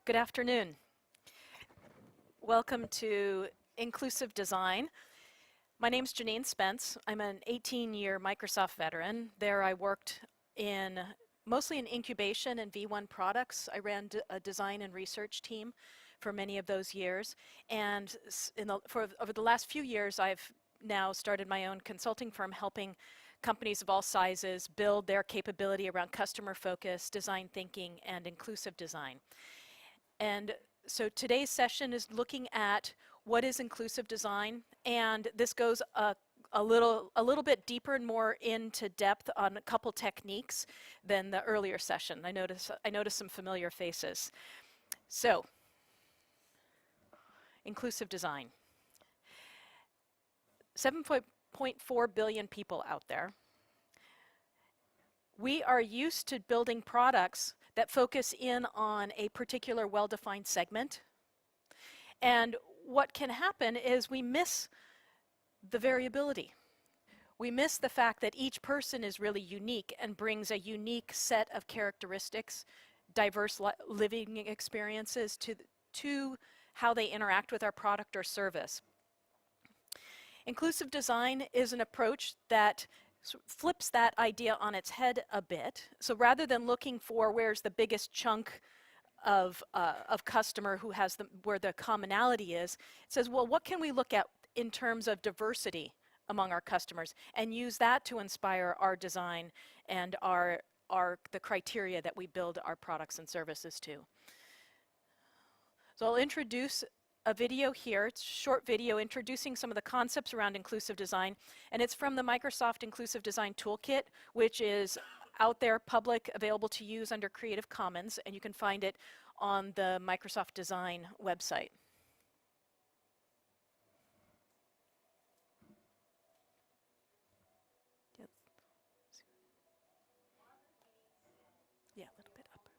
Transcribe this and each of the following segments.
Good afternoon. Welcome to Inclusive Design. My name's Jeanine Spence. I'm an 18-year Microsoft veteran. There I worked mostly in incubation and V1 products. I ran a design and research team for many of those years. And over the last few years, I've now started my own consulting firm helping companies of all sizes build their capability around customer focus, design thinking, and inclusive design. And so today's session is looking at what is inclusive design, and this goes a little bit deeper and more into depth on a couple techniques than the earlier session. I noticed some familiar faces. So, inclusive design. 7.4 billion people out there. We are used to building products that focus in on a particular well-defined segment. And what can happen is we miss the variability. We miss the fact that each person is really unique and brings a unique set of characteristics, diverse living experiences to how they interact with our product or service. Inclusive design is an approach that flips that idea on its head a bit. So rather than looking for where's the biggest chunk of customer who has where the commonality is, it says, well, what can we look at in terms of diversity among our customers and use that to inspire our design and the criteria that we build our products and services to. So I'll introduce a video here. It's a short video introducing some of the concepts around inclusive design, and it's from the Microsoft Inclusive Design Toolkit, which is out there, public, available to use under Creative Commons, and you can find it on the Microsoft Design website. Yeah, a little bit up.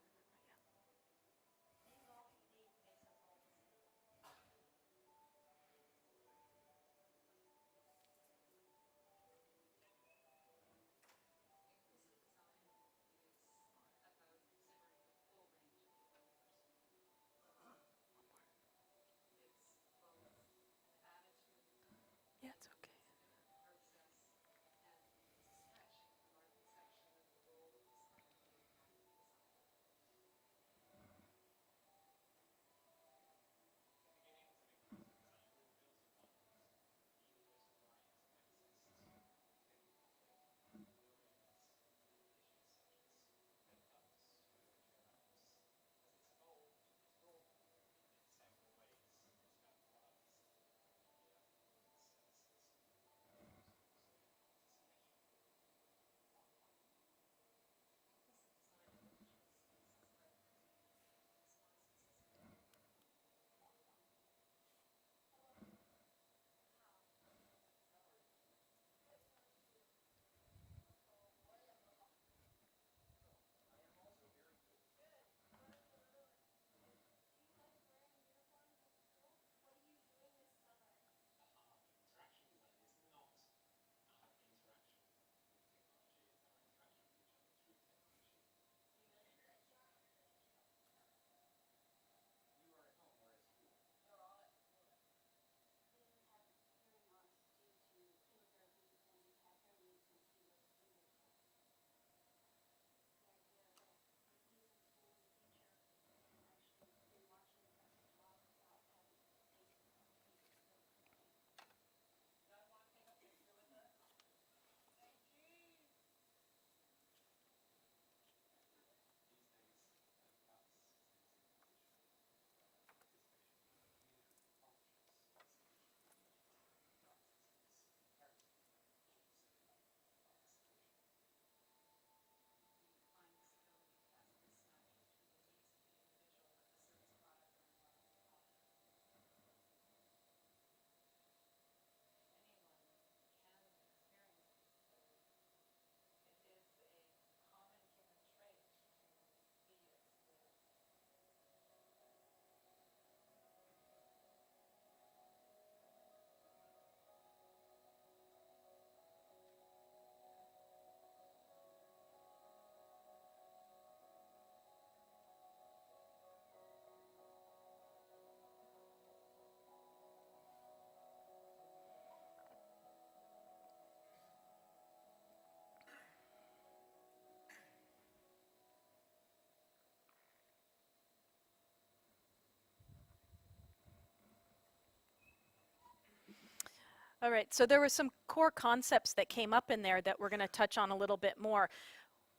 All right, so there were some core concepts that came up in there that we're going to touch on a little bit more.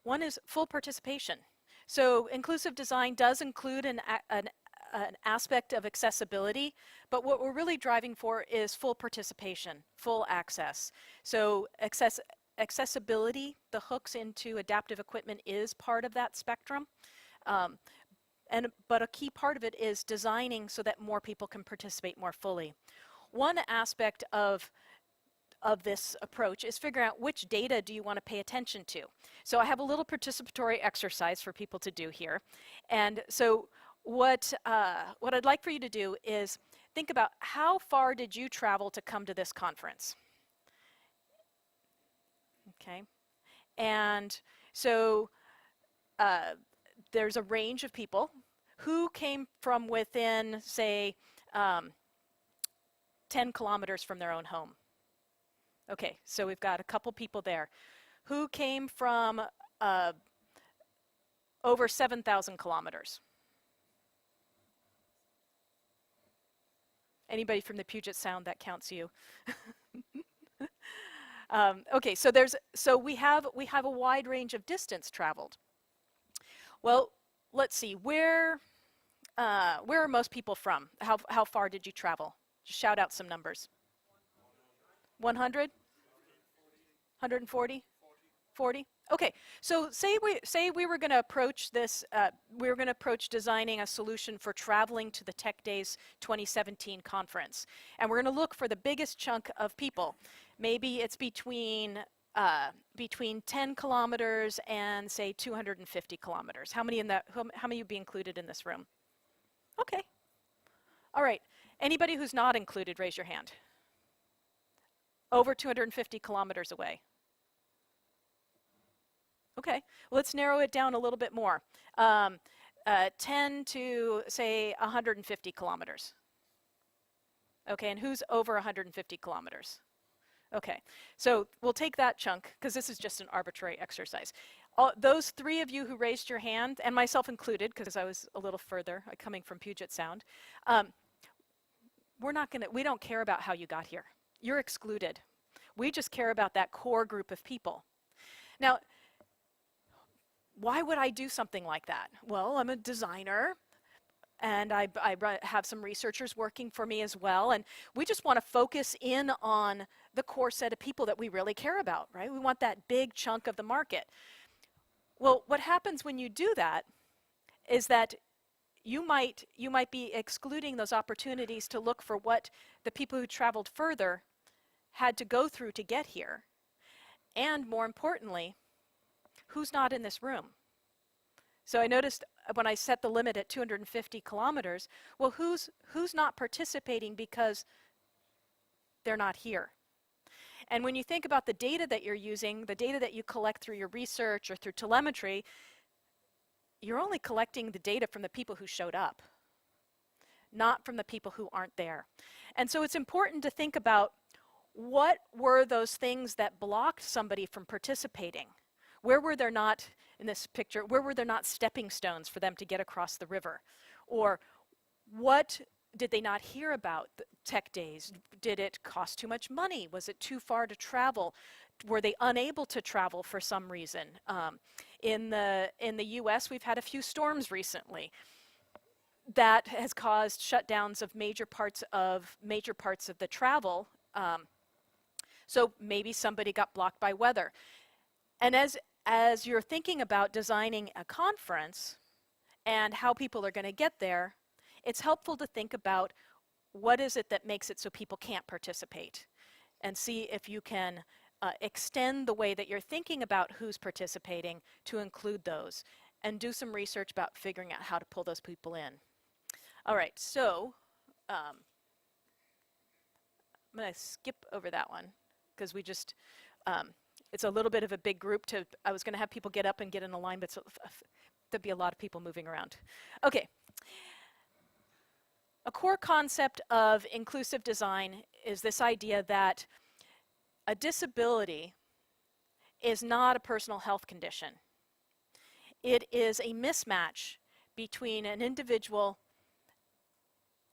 One is full participation. So inclusive design does include an aspect of accessibility, but what we're really driving for is full participation, full access. So accessibility, the hooks into adaptive equipment, is part of that spectrum. Um, but a key part of it is designing so that more people can participate more fully. One aspect of this approach is figuring out which data do you want to pay attention to. So I have a little participatory exercise for people to do here. And so what I'd like for you to do is think about how far did you travel to come to this conference? Okay. And so there's a range of people who came from within, say, 10 kilometers from their own home. Okay, so we've got a couple people there. Who came from over 7,000 kilometers? Anybody from the Puget Sound, that counts you. Okay, so we have a wide range of distance traveled. Well, let's see, where are most people from? How far did you travel? Just shout out some numbers. 100? 140? 40? Okay, so say we were going to approach this, we were going to approach designing a solution for traveling to the TechDays 2017 conference. And we're going to look for the biggest chunk of people. Maybe it's between 10 kilometers and say 250 kilometers. How many would be included in this room? Okay. All right. Anybody who's not included, raise your hand. Over 250 kilometers away. Okay, well, let's narrow it down a little bit more. 10 to, say, 150 kilometers. Okay, and who's over 150 kilometers? Okay, so we'll take that chunk, because this is just an arbitrary exercise. Those three of you who raised your hand, and myself included, because I was a little further, coming from Puget Sound, we don't care about how you got here. You're excluded. We just care about that core group of people. Now, why would I do something like that? Well, I'm a designer, and I have some researchers working for me as well, and we just want to focus in on the core set of people that we really care about, right? We want that big chunk of the market. Well, what happens when you do that is that you might be excluding those opportunities to look for what the people who traveled further had to go through to get here. And more importantly, who's not in this room? So I noticed when I set the limit at 250 kilometers, well, who's not participating because they're not here? And when you think about the data that you're using, the data that you collect through your research or through telemetry, you're only collecting the data from the people who showed up, not from the people who aren't there. And so it's important to think about what were those things that blocked somebody from participating? Where were there not, in this picture, where were there not stepping stones for them to get across the river? Or what did they not hear about the TechDays? Did it cost too much money? Was it too far to travel? Were they unable to travel for some reason? In the US, we've had a few storms recently. That has caused shutdowns of major parts of the travel. So maybe somebody got blocked by weather. And as you're thinking about designing a conference and how people are going to get there, it's helpful to think about what is it that makes it so people can't participate, and see if you can extend the way that you're thinking about who's participating to include those, and do some research about figuring out how to pull those people in. All right, so I'm going to skip over that one because we just, it's a little bit of a big group to, I was going to have people get up and get in a line, but so, there'd be a lot of people moving around. Okay. A core concept of inclusive design is this idea that a disability is not a personal health condition. It is a mismatch between an individual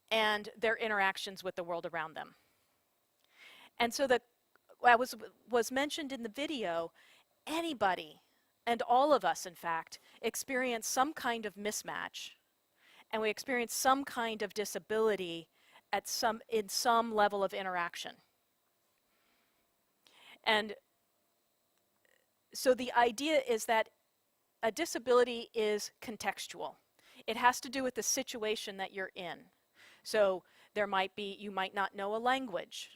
and their interactions with the world around them. And so was mentioned in the video, anybody, and all of us in fact, experience some kind of mismatch, and we experience some kind of disability in some level of interaction. And so the idea is that a disability is contextual. It has to do with the situation that you're in. So you might not know a language,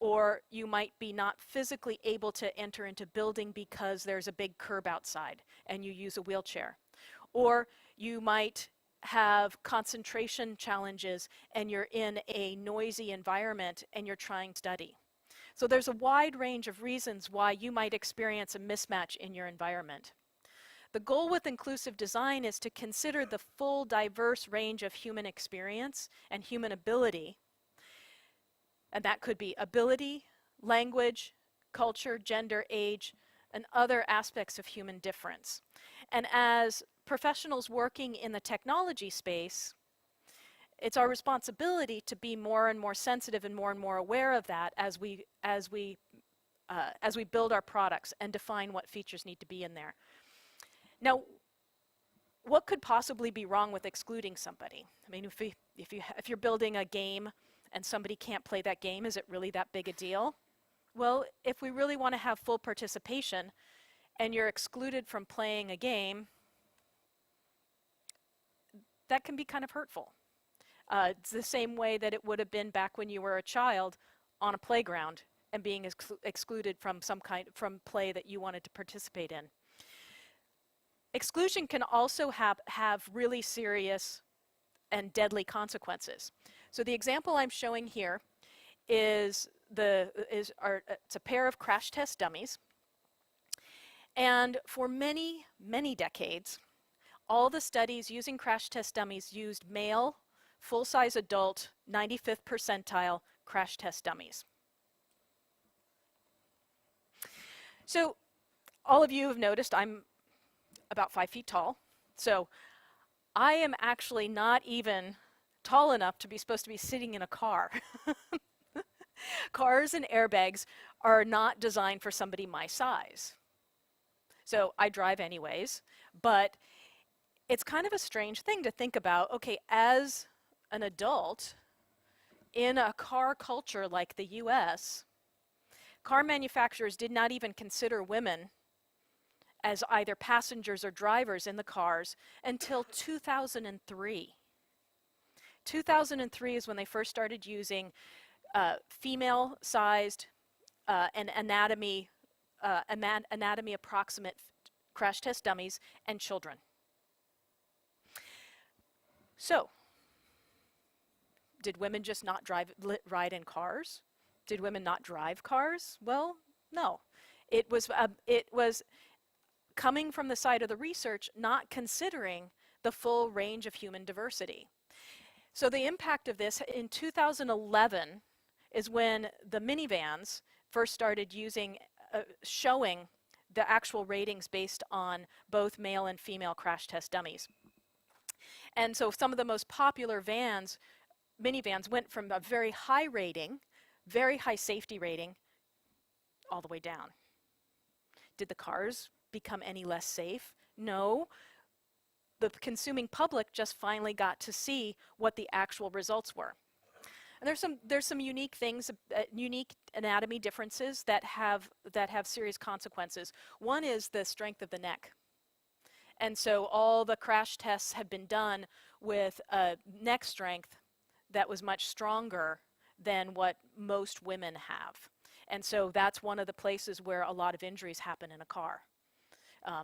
or you might be not physically able to enter into building because there's a big curb outside and you use a wheelchair. Or you might have concentration challenges and you're in a noisy environment and you're trying to study. So there's a wide range of reasons why you might experience a mismatch in your environment. The goal with inclusive design is to consider the full diverse range of human experience and human ability. And that could be ability, language, culture, gender, age, and other aspects of human difference. And as professionals working in the technology space, it's our responsibility to be more and more sensitive and more aware of that as we build our products and define what features need to be in there. Now, what could possibly be wrong with excluding somebody? I mean, if you're building a game and somebody can't play that game, is it really that big a deal? Well, if we really want to have full participation and you're excluded from playing a game, that can be kind of hurtful. It's the same way that it would have been back when you were a child on a playground and being excluded from from play that you wanted to participate in. Exclusion can also have really serious and deadly consequences. So the example I'm showing here is it's a pair of crash test dummies. And for many, many decades, all the studies using crash test dummies used male, full-size adult, 95th percentile crash test dummies. So all of you have noticed I'm about 5 feet tall. So I am actually not even tall enough to be supposed to be sitting in a car. Cars and airbags are not designed for somebody my size. So I drive anyways, but it's kind of a strange thing to think about. Okay, as an adult in a car culture like the US, car manufacturers did not even consider women as either passengers or drivers in the cars until 2003. 2003 is when they first started using female-sized and anatomy approximate crash test dummies and children. So, did women just not ride in cars? Did women not drive cars? Well, no. It was coming from the side of the research, not considering the full range of human diversity. So the impact of this in 2011 is when the minivans first started showing the actual ratings based on both male and female crash test dummies. And so some of the most popular minivans went from a very high rating, very high safety rating, all the way down. Did the cars become any less safe? No. The consuming public just finally got to see what the actual results were. And there's some unique things, unique anatomy differences that have serious consequences. One is the strength of the neck. And so all the crash tests had been done with a neck strength that was much stronger than what most women have. And so that's one of the places where a lot of injuries happen in a car.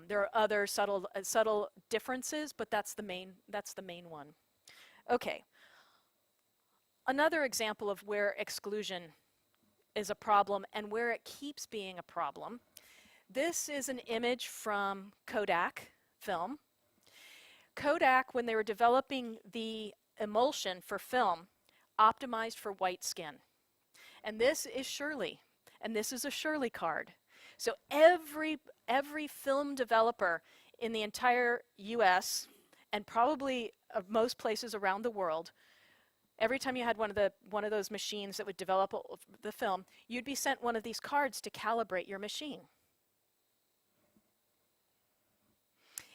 There are other subtle differences, but that's the main one. Okay. Another example of where exclusion is a problem and where it keeps being a problem. This is an image from Kodak film. Kodak, when they were developing the emulsion for film, optimized for white skin. And this is Shirley, and this is a Shirley card. So every film developer in the entire US and probably most places around the world Every time you had one of those machines that would develop the film, you'd be sent one of these cards to calibrate your machine.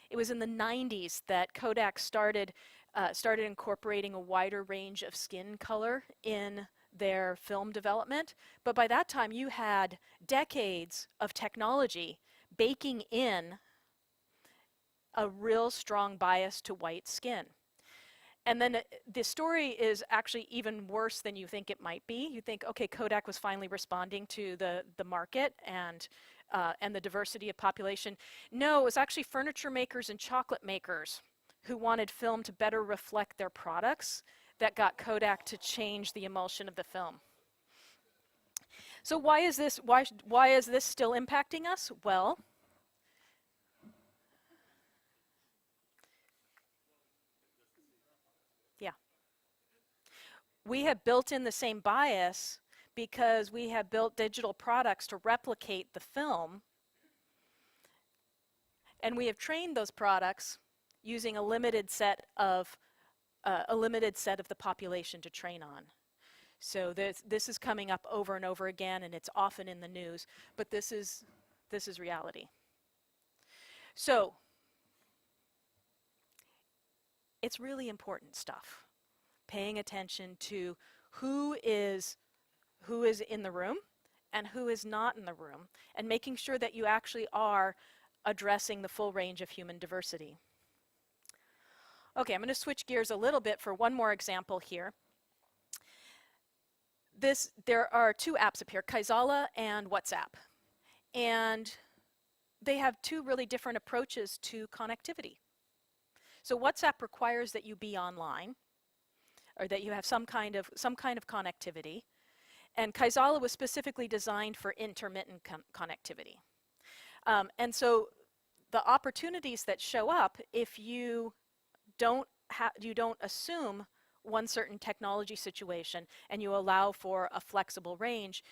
It was in the 90s that Kodak started incorporating a wider range of skin color in their film development. But by that time, you had decades of technology baking in a real strong bias to white skin. And then the story is actually even worse than you think it might be. You think, okay, Kodak was finally responding to the market and the diversity of population. No, it was actually furniture makers and chocolate makers who wanted film to better reflect their products that got Kodak to change the emulsion of the film. So why is this still impacting us? Well, yeah. We have built in the same bias because we have built digital products to replicate the film, and we have trained those products using a limited set of the population to train on. So this is coming up over and over again, and it's often in the news, but this is reality. So it's really important stuff. Paying attention to who is in the room and who is not in the room, and making sure that you actually are addressing the full range of human diversity. Okay, I'm going to switch gears a little bit for one more example here. There are two apps up here, Kaizala and WhatsApp. And they have two really different approaches to connectivity. So WhatsApp requires that you be online, or that you have some kind of connectivity. And Kaizala was specifically designed for intermittent connectivity. And so the opportunities that show up if you don't assume one certain technology situation and you allow for a flexible range,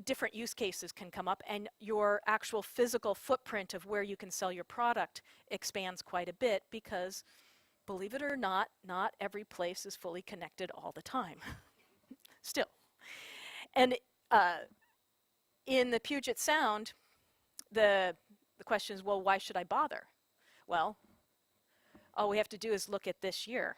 different use cases can come up, and your actual physical footprint of where you can sell your product expands quite a bit because, believe it or not every place is fully connected all the time. Still. And in the Puget Sound, the question is, well, why should I bother? Well, all we have to do is look at this year.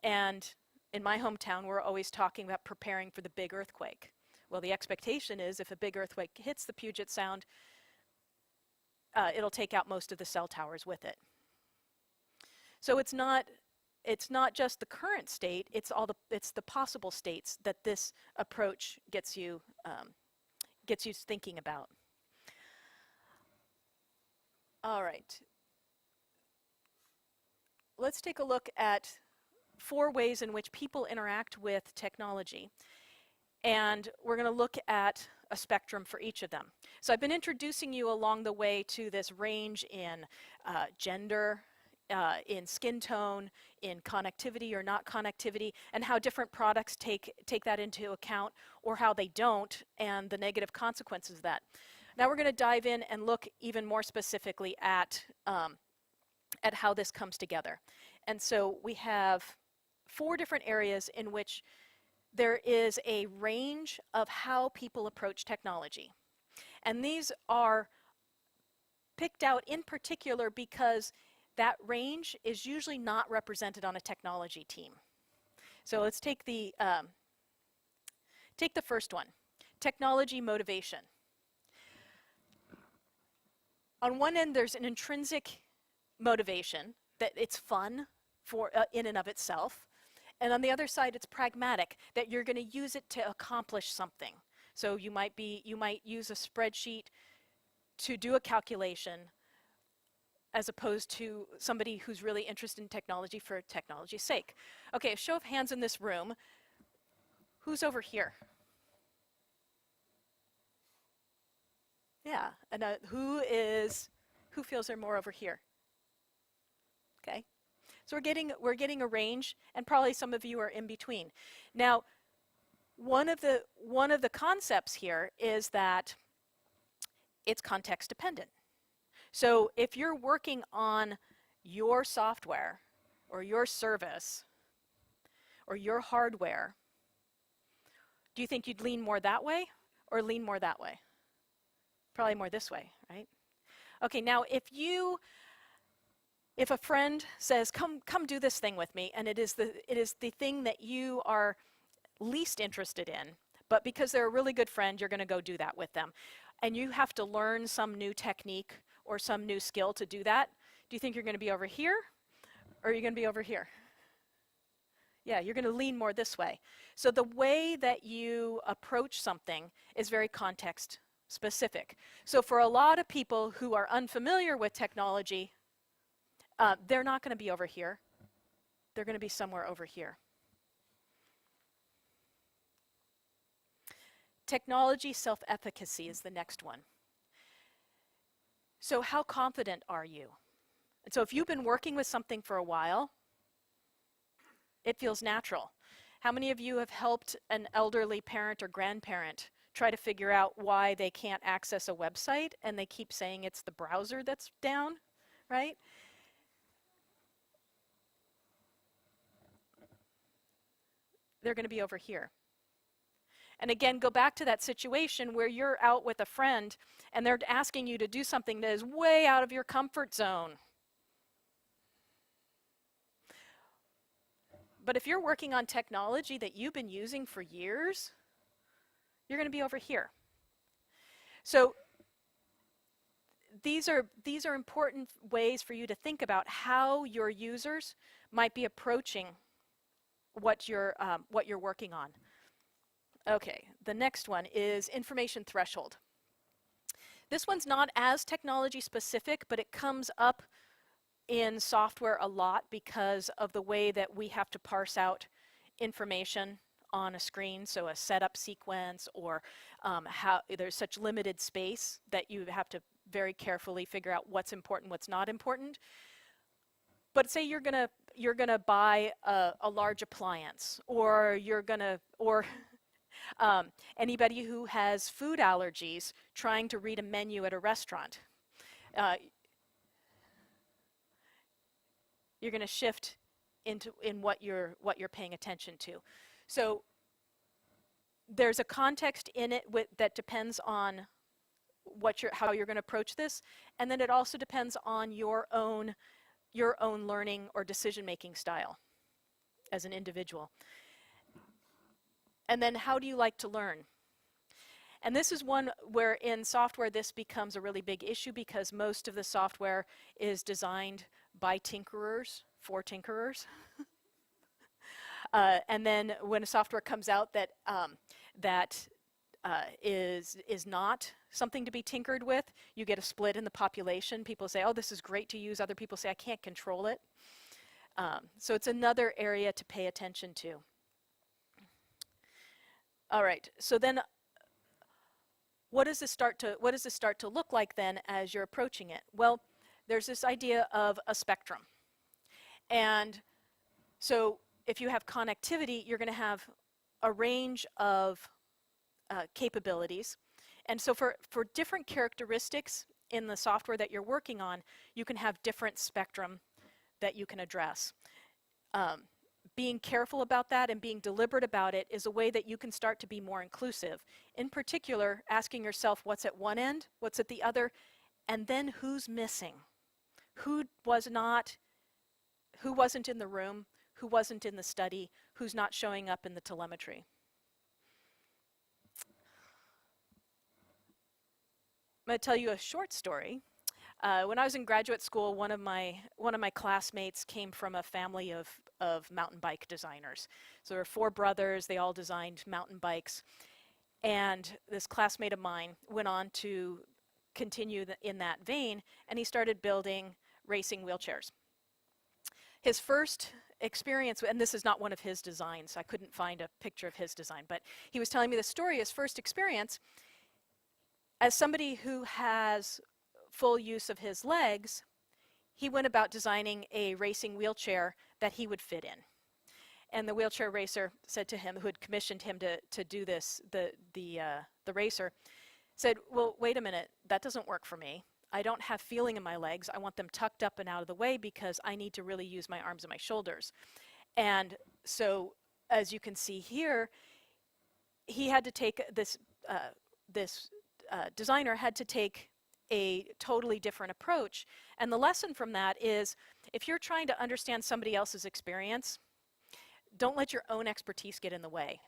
And in my hometown, we're always talking about preparing for the big earthquake. Well, the expectation is if a big earthquake hits the Puget Sound, it'll take out most of the cell towers with it. So it's not just the current state, it's the possible states that this approach gets you thinking about. All right. Let's take a look at 4 ways in which people interact with technology. And we're going to look at a spectrum for each of them. So I've been introducing you along the way to this range in gender, in skin tone, in connectivity or not connectivity, and how different products take that into account, or how they don't, and the negative consequences of that. Now we're going to dive in and look even more specifically at how this comes together. And so we have 4 different areas in which there is a range of how people approach technology. And these are picked out in particular because that range is usually not represented on a technology team. So let's take the first one, technology motivation. On one end, there's an intrinsic motivation that it's fun for in and of itself. And on the other side, it's pragmatic, that you're going to use it to accomplish something. So you might use a spreadsheet to do a calculation, as opposed to somebody who's really interested in technology for technology's sake. Okay, a show of hands in this room. Who's over here? Yeah, and who feels they're more over here? Okay. So we're getting a range, and probably some of you are in between. Now, one of the concepts here is that it's context dependent. So if you're working on your software or your service or your hardware, do you think you'd lean more that way or lean more that way? Probably more this way, right? Okay, now if a friend says, come do this thing with me, and it is the thing that you are least interested in, but because they're a really good friend, you're going to go do that with them. And you have to learn some new technique or some new skill to do that. Do you think you're going to be over here, or are you going to be over here? Yeah, you're going to lean more this way. So the way that you approach something is very context specific. So for a lot of people who are unfamiliar with technology, they're not going to be over here. They're going to be somewhere over here. Technology self-efficacy is the next one. So how confident are you? And so if you've been working with something for a while, it feels natural. How many of you have helped an elderly parent or grandparent try to figure out why they can't access a website and they keep saying it's the browser that's down, right? They're going to be over here. And again, go back to that situation where you're out with a friend and they're asking you to do something that is way out of your comfort zone. But if you're working on technology that you've been using for years, you're going to be over here. So these are important ways for you to think about how your users might be approaching what you're working on. Okay, the next one is information threshold. This one's not as technology specific, but it comes up in software a lot because of the way that we have to parse out information on a screen, so a setup sequence, or how there's such limited space that you have to very carefully figure out what's important, what's not important. But say you're gonna buy a large appliance, or anybody who has food allergies trying to read a menu at a restaurant. You're going to shift in what you're paying attention to. So there's a context in it that depends on how you're going to approach this, and then it also depends on your own learning or decision-making style as an individual. And then how do you like to learn? And this is one where in software this becomes a really big issue because most of the software is designed by tinkerers for tinkerers. And then when a software comes out that is not something to be tinkered with, you get a split in the population. People say, oh, this is great to use. Other people say, I can't control it. So it's another area to pay attention to. All right, so then what does this start to look like then as you're approaching it? Well, there's this idea of a spectrum. And so if you have connectivity, you're going to have a range of capabilities. And so for different characteristics in the software that you're working on, you can have different spectrum that you can address. Being careful about that and being deliberate about it is a way that you can start to be more inclusive. In particular, asking yourself what's at one end, what's at the other, and then who's missing? Who wasn't in the room, who wasn't in the study, who's not showing up in the telemetry. I'm going to tell you a short story. When I was in graduate school, one of my classmates came from a family of mountain bike designers. So there were 4 brothers, they all designed mountain bikes. And this classmate of mine went on to continue in that vein, and he started building racing wheelchairs. His first experience, and this is not one of his designs, I couldn't find a picture of his design, but he was telling me the story, his first experience, as somebody who has full use of his legs, he went about designing a racing wheelchair that he would fit in. And the wheelchair racer said to him, who had commissioned him to do this, the racer, said, well, wait a minute, that doesn't work for me. I don't have feeling in my legs. I want them tucked up and out of the way because I need to really use my arms and my shoulders. And so as you can see here, he had to take this designer had to take a totally different approach. And the lesson from that is, if you're trying to understand somebody else's experience, don't let your own expertise get in the way.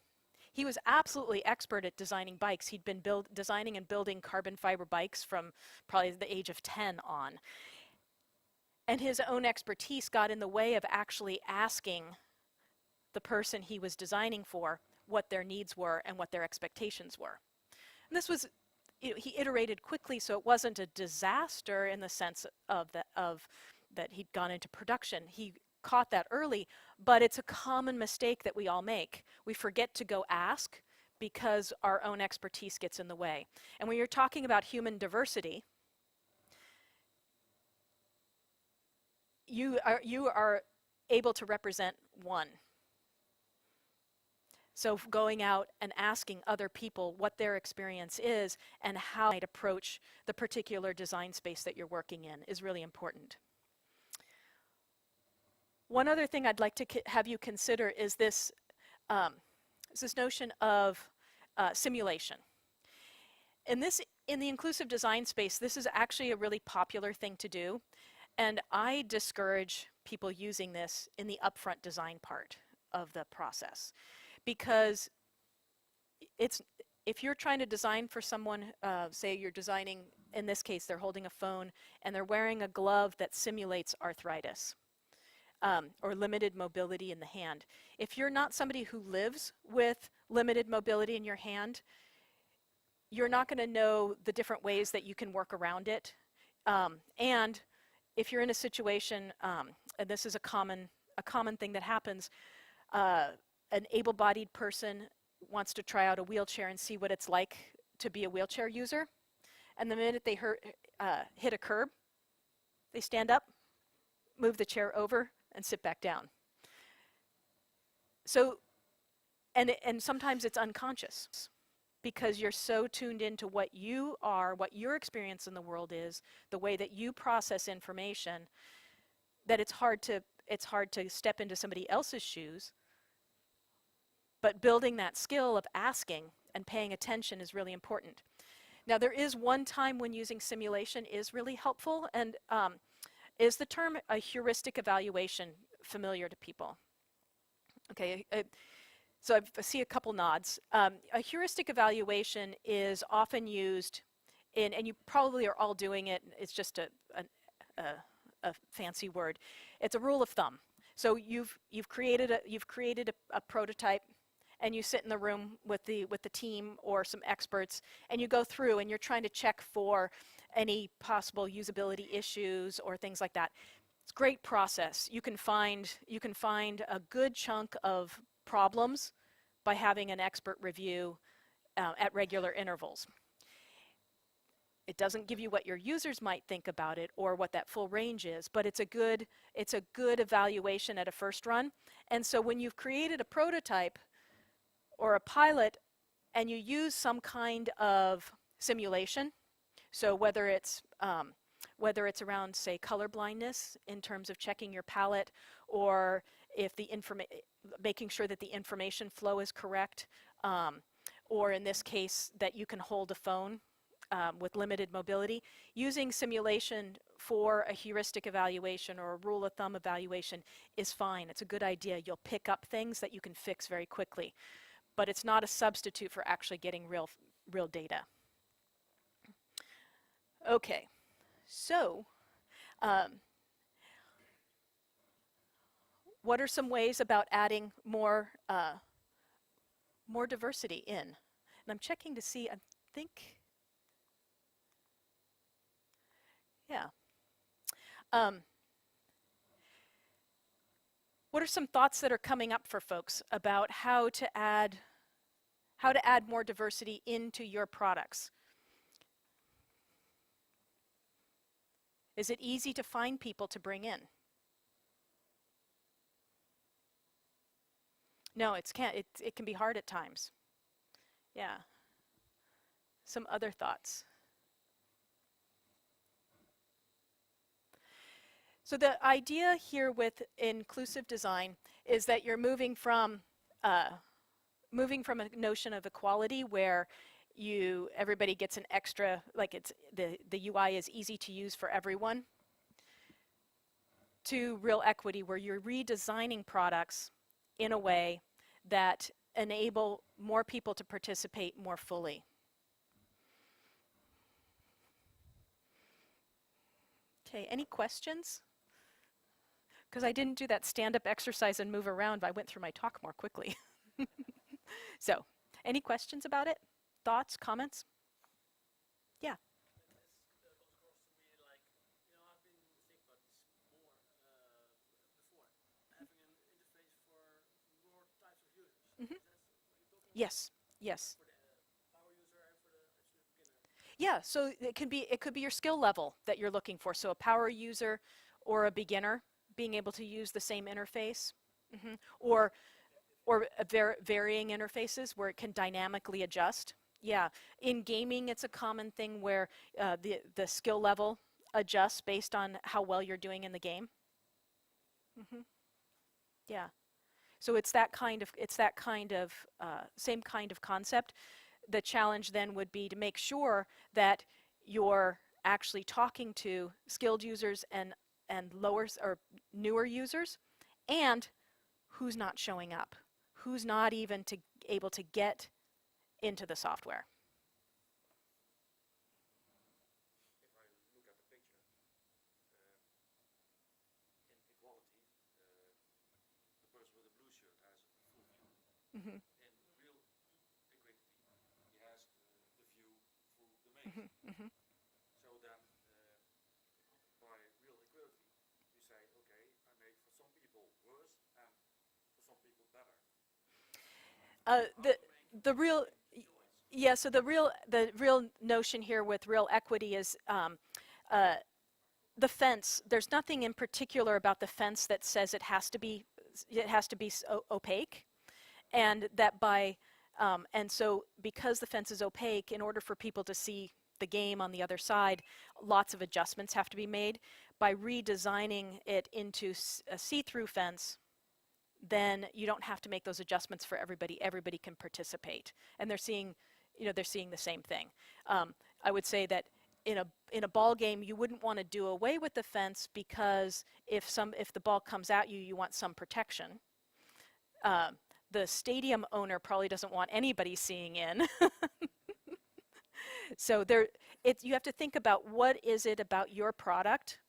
He was absolutely expert at designing bikes. He'd been designing and building carbon fiber bikes from probably the age of 10 on. And his own expertise got in the way of actually asking the person he was designing for what their needs were and what their expectations were. And this was, he iterated quickly, so it wasn't a disaster in the sense of that he'd gone into production. He caught that early, but it's a common mistake that we all make. We forget to go ask because our own expertise gets in the way. And when you're talking about human diversity, you are able to represent one. So going out and asking other people what their experience is and how they might approach the particular design space that you're working in is really important. One other thing I'd like to have you consider is this notion of simulation. In the inclusive design space, this is actually a really popular thing to do, and I discourage people using this in the upfront design part of the process, because if you're trying to design for someone, say you're designing, in this case they're holding a phone and they're wearing a glove that simulates arthritis or limited mobility in the hand. If you're not somebody who lives with limited mobility in your hand, you're not going to know the different ways that you can work around it. And if you're in a situation, and this is a common thing that happens, an able-bodied person wants to try out a wheelchair and see what it's like to be a wheelchair user, and the minute they hit a curb, they stand up, move the chair over, and sit back down. So, and sometimes it's unconscious, because you're so tuned into what you are, what your experience in the world is, the way that you process information, that it's hard to step into somebody else's shoes. But building that skill of asking and paying attention is really important. Now, there is one time when using simulation is really helpful, and is the term a heuristic evaluation familiar to people? Okay, so I see a couple nods. A heuristic evaluation is often used in, and you probably are all doing it, it's just a fancy word. It's a rule of thumb. So you've created a prototype, and you sit in the room with the team or some experts, and you go through and you're trying to check for any possible usability issues or things like that. It's a great process. You can find a good chunk of problems by having an expert review at regular intervals. It doesn't give you what your users might think about it or what that full range is, but it's a good evaluation at a first run. And so when you've created a prototype or a pilot and you use some kind of simulation, so whether it's around, say, color blindness in terms of checking your palette, or if making sure that the information flow is correct, or in this case that you can hold a phone with limited mobility, using simulation for a heuristic evaluation or a rule of thumb evaluation is fine. It's a good idea. You'll pick up things that you can fix very quickly, but it's not a substitute for actually getting real data. Okay, so what are some ways about adding more diversity in? And I'm checking to see, I think, yeah. What are some thoughts that are coming up for folks about how to add more diversity into your products? Is it easy to find people to bring in? No, it can be hard at times. Yeah. Some other thoughts? So the idea here with inclusive design is that you're moving from uh, moving from a notion of equality where everybody gets an extra, like it's the UI is easy to use for everyone, to real equity where you're redesigning products in a way that enable more people to participate more fully. Okay, any questions? Because I didn't do that stand-up exercise and move around, I went through my talk more quickly. So, any questions about it? Thoughts, comments? Yeah. Mm-hmm. Yes. Yes. Yeah, so it could be your skill level that you're looking for. So a power user or a beginner being able to use the same interface, hmm or varying interfaces where it can dynamically adjust. Yeah, in gaming, it's a common thing where the skill level adjusts based on how well you're doing in the game. hmm Yeah, so it's that kind of same kind of concept. The challenge then would be to make sure that you're actually talking to skilled users and lower or newer users, and who's not showing up, who's not even able to get into the software. Mm-hmm. Mm-hmm. Mm-hmm. The real yeah, so the real notion here with real equity is uh, the fence. There's nothing in particular about the fence that says it has to be opaque, and that and so because the fence is opaque, in order for people to see the game on the other side, lots of adjustments have to be made. By redesigning it into a see-through fence, then you don't have to make those adjustments for everybody. Everybody can participate, and they're seeing the same thing. I would say that in a ball game, you wouldn't want to do away with the fence, because if the ball comes at you, you want some protection. Um, the stadium owner probably doesn't want anybody seeing in. So you have to think about what is it about your product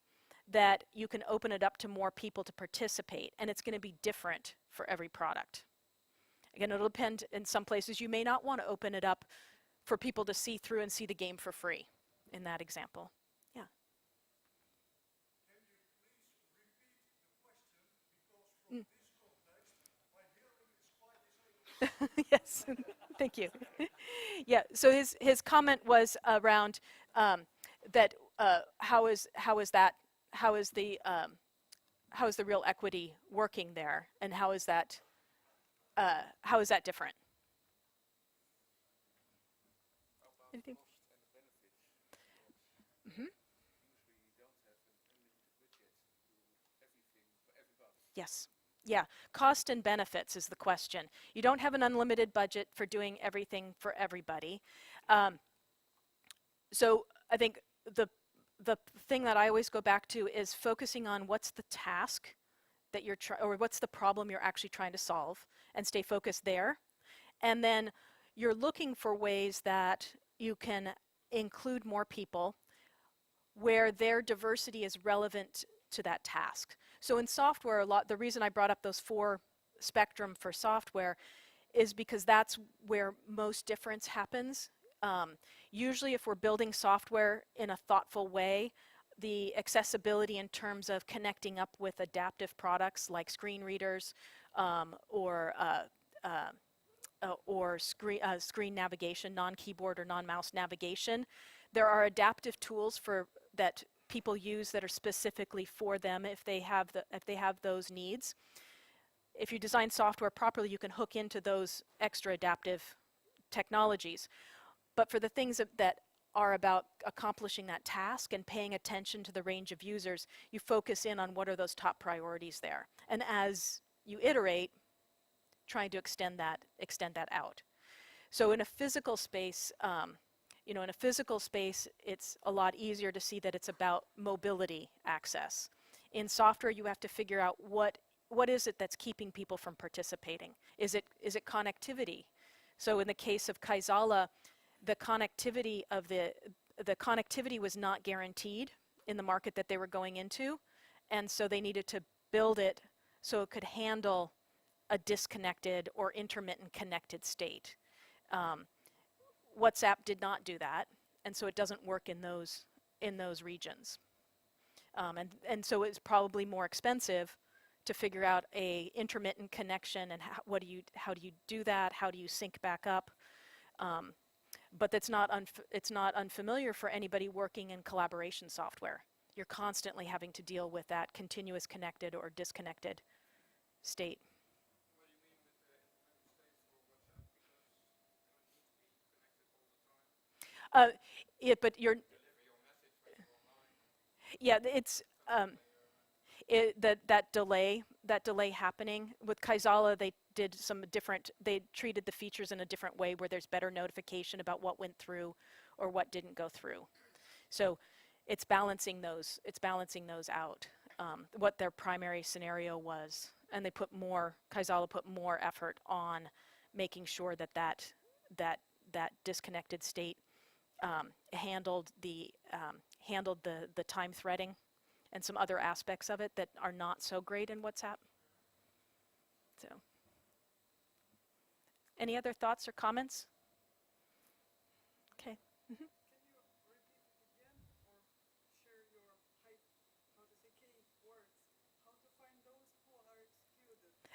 that you can open it up to more people to participate, and it's going to be different for every product. Again, it'll depend. In some places, you may not want to open it up for people to see through and see the game for free, in that example. Yeah. Mm. Yes. Thank you. Yeah, so his comment was around that how is the real equity working there, and how is that different? Anything? hmm Yes. Yeah, cost and benefits is the question. You don't have an unlimited budget for doing everything for everybody. Um, so I think the the thing that I always go back to is focusing on what's the task that or what's the problem you're actually trying to solve, and stay focused there. And then you're looking for ways that you can include more people where their diversity is relevant to that task. So in software, the reason I brought up those four spectrum for software is because that's where most difference happens. Um, Usually if we're building software in a thoughtful way, the accessibility in terms of connecting up with adaptive products like screen readers, or screen navigation, non-keyboard or non-mouse navigation. There are adaptive tools that people use that are specifically for them if they have those needs. If you design software properly, you can hook into those extra adaptive technologies. But for the things that are about accomplishing that task and paying attention to the range of users, you focus in on what are those top priorities there. And as you iterate, trying to extend that out. So in a physical space, in a physical space, it's a lot easier to see that it's about mobility access. In software, you have to figure out what is it that's keeping people from participating. Is it connectivity? So in the case of Kaizala, the connectivity was not guaranteed in the market that they were going into, and so they needed to build it so it could handle a disconnected or intermittent connected state. Um, WhatsApp did not do that, and so it doesn't work in those regions. And so it's probably more expensive to figure out a intermittent connection and how do you do that? How do you sync back up? But it's not unfamiliar for anybody working in collaboration software. You're constantly having to deal with that continuous connected or disconnected state. Uh, but you're, yeah, it's that delay happening with Kaizala. They treated the features in a different way where there's better notification about what went through or what didn't go through. So it's balancing those out, what their primary scenario was, and Kaizala put more effort on making sure that disconnected state handled the time threading and some other aspects of it that are not so great in WhatsApp. So, any other thoughts or comments? Okay. Mm-hmm.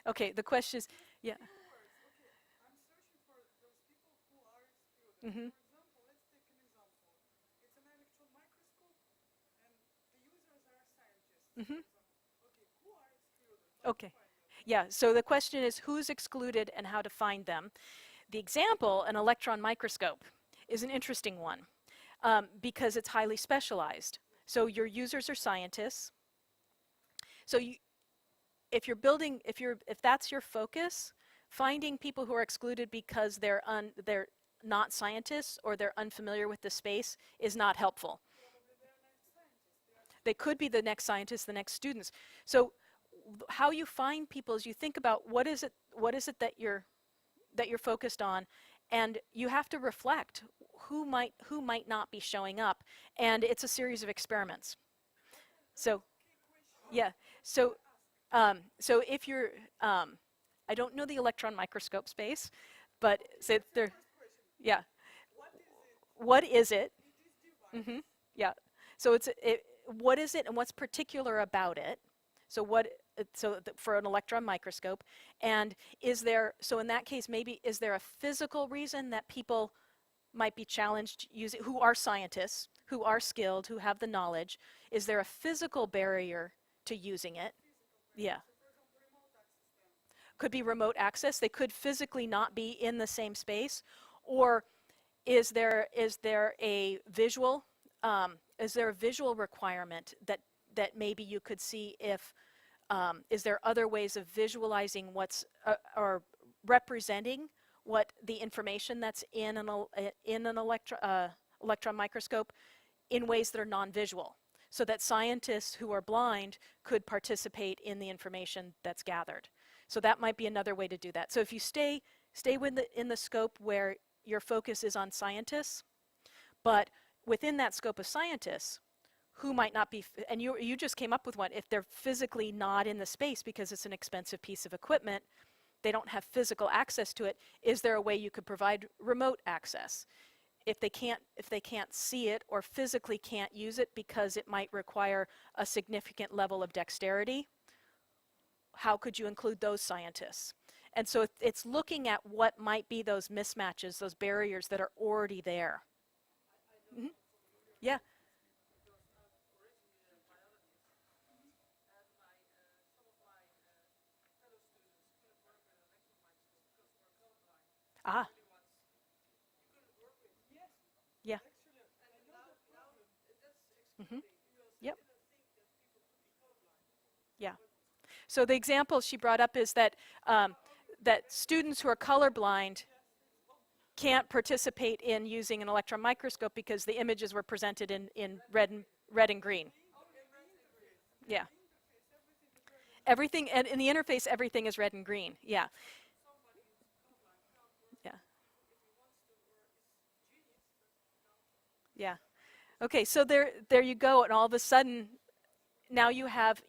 Okay, the question is, yeah. Mm-hmm. Mm-hmm. Okay. Yeah, so the question is who's excluded and how to find them. The example, an electron microscope, is an interesting one because it's highly specialized. So your users are scientists. So if that's your focus, finding people who are excluded because they're not scientists or they're unfamiliar with the space is not helpful. They could be the next scientists, the next students. So how you find people is you think about what is it that you're focused on, and you have to reflect who might not be showing up, and it's a series of experiments. So yeah, so if you're I don't know the electron microscope space, but so there, yeah, what is it? Mm-hmm. Yeah. So what is it and what's particular about it? So for an electron microscope, and so in that case, maybe is there a physical reason that people might be challenged using, who are scientists, who are skilled, who have the knowledge? Is there a physical barrier to using it? Yeah. Could be remote access. They could physically not be in the same space, or is there a visual requirement that maybe you could see if is there other ways of visualizing what's or representing what the information that's in an electron microscope in ways that are non-visual, so that scientists who are blind could participate in the information that's gathered. So that might be another way to do that. So if you stay in the scope where your focus is on scientists, but within that scope of scientists, who might not be, and you just came up with one, if they're physically not in the space because it's an expensive piece of equipment, they don't have physical access to it, is there a way you could provide remote access? If they can't see it or physically can't use it because it might require a significant level of dexterity, how could you include those scientists? And so it's looking at what might be those mismatches, those barriers that are already there. Mm-hmm. Yeah. Ah. Yeah. Mm-hmm. Yep. Yeah. So the example she brought up is that that students who are colorblind can't participate in using an electron microscope because the images were presented in red and green. Yeah. Everything, and in the interface, everything is red and green. Yeah. Yeah. Yeah. Okay, so there you go, and all of a sudden, now you have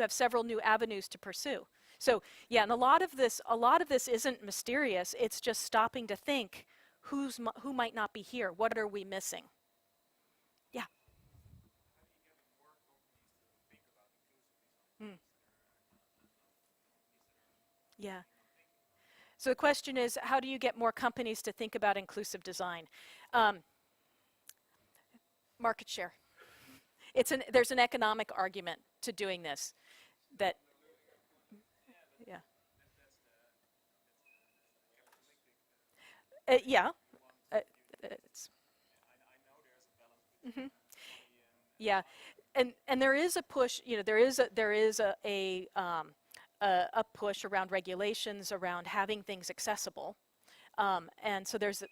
several new avenues to pursue. So yeah, and a lot of this isn't mysterious. It's just stopping to think, who might not be here? What are we missing? Yeah. Mm, yeah. So the question is, how do you get more companies to think about inclusive design? Um, Market share. There's an economic argument to doing this. That yeah. Yeah. Uh, it's, mhm. Yeah, and there is a push. There is a push around regulations around having things accessible, and so there's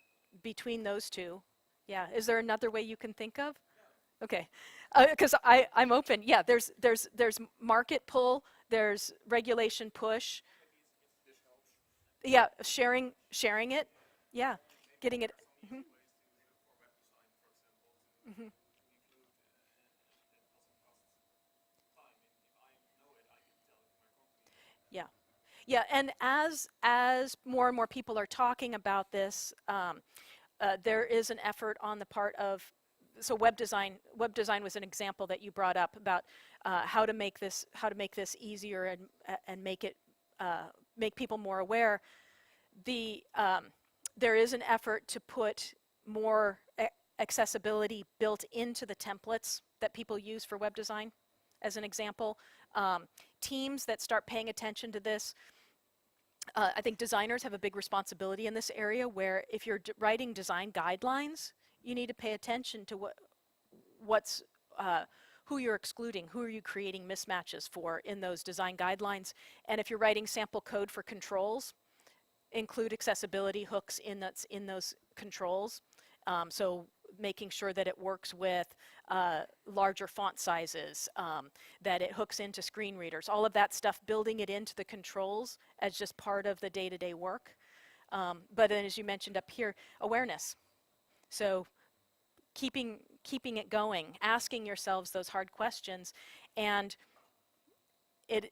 between those two. Yeah, is there another way you can think of? Okay, because I'm open. Yeah, there's market pull, there's regulation push. Yeah, sharing it. Yeah, getting it. Mhm, mhm. Yeah. Yeah, and as more and more people are talking about this, there is an effort on the part of so web design. Web design was an example that you brought up about how to make this easier and make people more aware. The There is an effort to put more accessibility built into the templates that people use for web design. As an example, um, teams that start paying attention to this, I think designers have a big responsibility in this area where if you're writing design guidelines, you need to pay attention to what's who you're excluding, who are you creating mismatches for in those design guidelines. And if you're writing sample code for controls, include accessibility hooks in those controls. So making sure that it works with larger font sizes, that it hooks into screen readers, all of that stuff, building it into the controls as just part of the day-to-day work. But then, as you mentioned up here, awareness. So keeping it going, asking yourselves those hard questions, and it,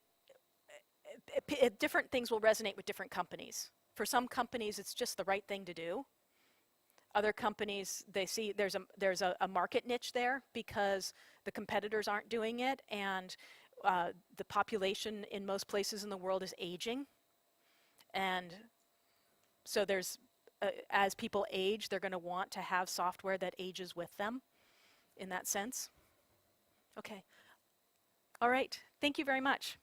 different things will resonate with different companies. For some companies, it's just the right thing to do. Other companies, they see there's a market niche there because the competitors aren't doing it, and the population in most places in the world is aging, and so as people age, they're going to want to have software that ages with them in that sense. Okay. All right. Thank you very much.